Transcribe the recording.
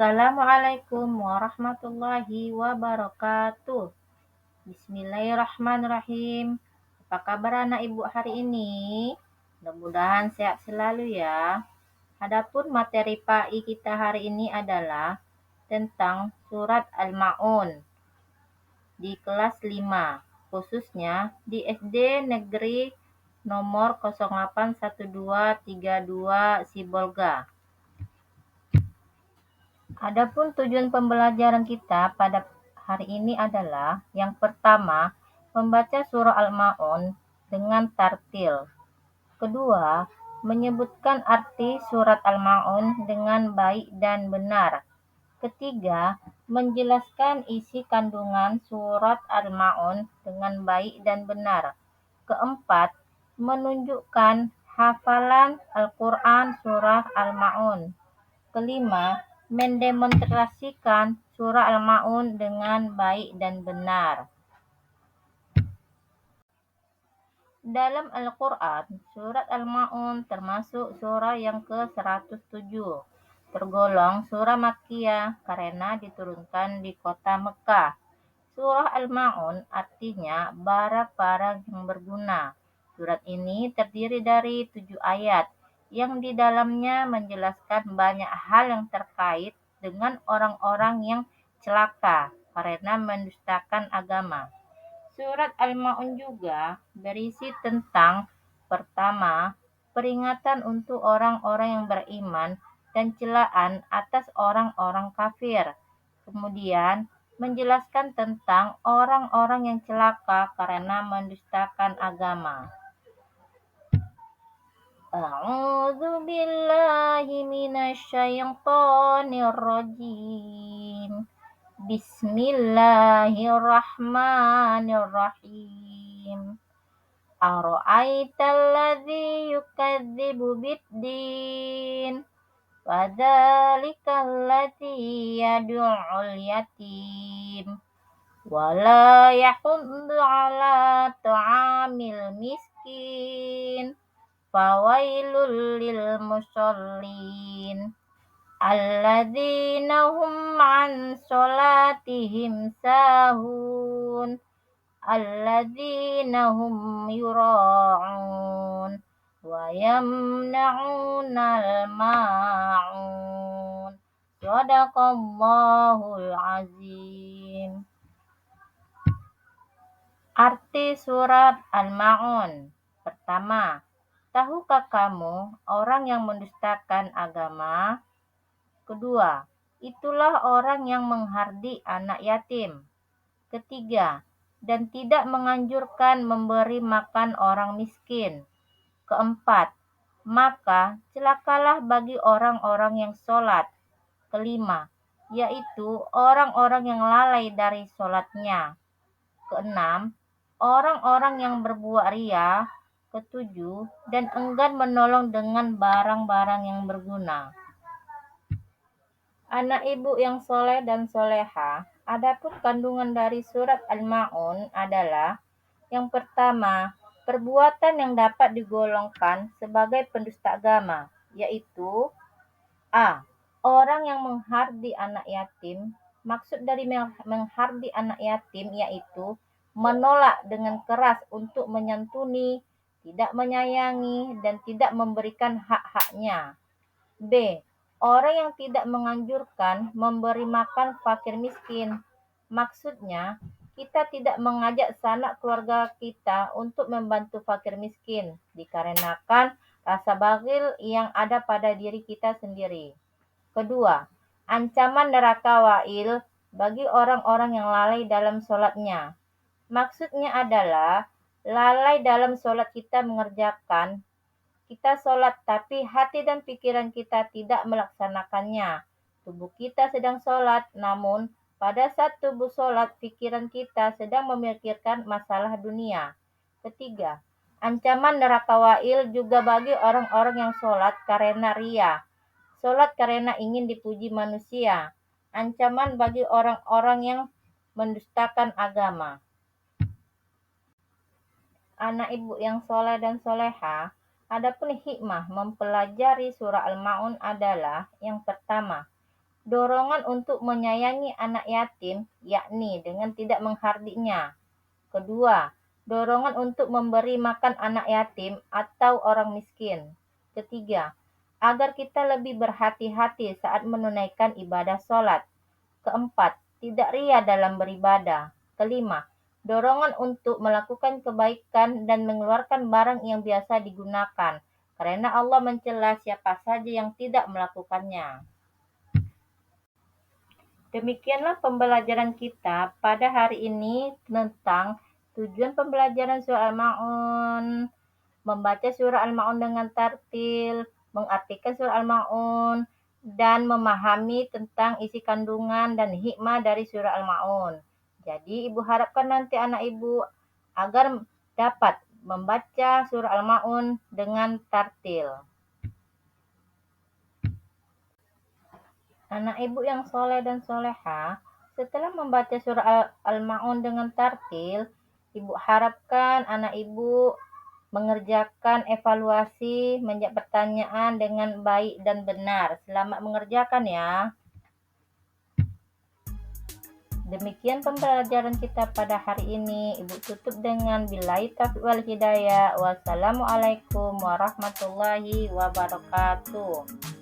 Assalamualaikum warahmatullahi wabarakatuh. Bismillahirrahmanirrahim. Apa kabar anak ibu hari ini? Mudah-mudahan sehat selalu ya. Adapun materi PAI kita hari ini adalah tentang surat Al-Ma'un di kelas 5, khususnya di SD Negeri nomor 081232 Sibolga. Adapun tujuan pembelajaran kita pada hari ini adalah yang pertama, membaca surah Al-Ma'un dengan tartil. Kedua, menyebutkan arti surat Al-Ma'un dengan baik dan benar. Ketiga, menjelaskan isi kandungan surat Al-Ma'un dengan baik dan benar. Keempat, menunjukkan hafalan Al-Quran surah Al-Ma'un. Kelima, mendemonstrasikan surah Al-Ma'un dengan baik dan benar. Dalam Al-Quran, surat Al-Ma'un termasuk surah yang ke-107, tergolong surah Makkiyah karena diturunkan di kota Mekah. Surah Al-Ma'un artinya barang-barang yang berguna. Surat ini terdiri dari 7 ayat yang di dalamnya menjelaskan banyak hal yang terkait dengan orang-orang yang celaka karena mendustakan agama. Surat Al-Ma'un juga berisi tentang pertama, peringatan untuk orang-orang yang beriman dan celaan atas orang-orang kafir. Kemudian, menjelaskan tentang orang-orang yang celaka karena mendustakan agama. A'udzu billahi minasyaitonir rajim. Bismillahirrahmanirrahim. Ara'aital ladzi yukadzibu biddin. Fadzalikal ladzi yad'ul yatim. Wala yahuddu ala ta'amil miskin. Fawailul lil musallin. Alladzina hum an sholatihim sahun. Alladzina hum yura'un. Wa yamna'unal ma'un. Shadaqallahul azim. Arti surat Al-Ma'un. Pertama, tahukah kamu orang yang mendustakan agama? Kedua, itulah orang yang menghardik anak yatim. Ketiga, dan tidak menganjurkan memberi makan orang miskin. Keempat, maka celakalah bagi orang-orang yang sholat. Kelima, yaitu orang-orang yang lalai dari sholatnya. Keenam, orang-orang yang berbuat ria. Ketujuh, dan enggan menolong dengan barang-barang yang berguna. Anak ibu yang soleh dan soleha, adapun kandungan dari surat Al-Ma'un adalah yang pertama, perbuatan yang dapat digolongkan sebagai pendusta agama, yaitu A. Orang yang menghardik anak yatim. Maksud dari menghardik anak yatim yaitu menolak dengan keras untuk menyantuni, tidak menyayangi, dan tidak memberikan hak-haknya. B. Orang yang tidak menganjurkan memberi makan fakir miskin. Maksudnya, kita tidak mengajak sanak keluarga kita untuk membantu fakir miskin, dikarenakan rasa baghil yang ada pada diri kita sendiri. Kedua, ancaman neraka wa'il bagi orang-orang yang lalai dalam sholatnya. Maksudnya adalah lalai dalam sholat kita mengerjakan. Kita sholat tapi hati dan pikiran kita tidak melaksanakannya. Tubuh kita sedang sholat, namun pada saat tubuh sholat, pikiran kita sedang memikirkan masalah dunia. Ketiga, ancaman neraka wa'il juga bagi orang-orang yang sholat karena ria. Sholat karena ingin dipuji manusia. Ancaman bagi orang-orang yang mendustakan agama. Anak ibu yang soleh dan soleha, adapun hikmah mempelajari surah Al-Ma'un adalah yang pertama, Dorongan untuk menyayangi anak yatim, yakni dengan tidak menghardiknya. Kedua, dorongan untuk memberi makan anak yatim atau orang miskin. Ketiga, agar kita lebih berhati-hati saat menunaikan ibadah sholat. Keempat, tidak ria dalam beribadah. Kelima, dorongan untuk melakukan kebaikan dan mengeluarkan barang yang biasa digunakan, karena Allah mencela siapa saja yang tidak melakukannya. Demikianlah pembelajaran kita pada hari ini tentang tujuan pembelajaran surah Al-Ma'un, membaca surah Al-Ma'un dengan tartil, mengartikan surah Al-Ma'un, dan memahami tentang isi kandungan dan hikmah dari surah Al-Ma'un. Jadi Ibu harapkan nanti anak Ibu agar dapat membaca surah Al-Ma'un dengan tartil. Anak Ibu yang soleh dan soleha, setelah membaca surah Al-Ma'un dengan tartil, Ibu harapkan anak Ibu mengerjakan evaluasi, menjawab pertanyaan dengan baik dan benar. Selamat mengerjakan ya. Demikian pembelajaran kita pada hari ini. Ibu tutup dengan billahi taufiq wal hidayah. Wassalamualaikum warahmatullahi wabarakatuh.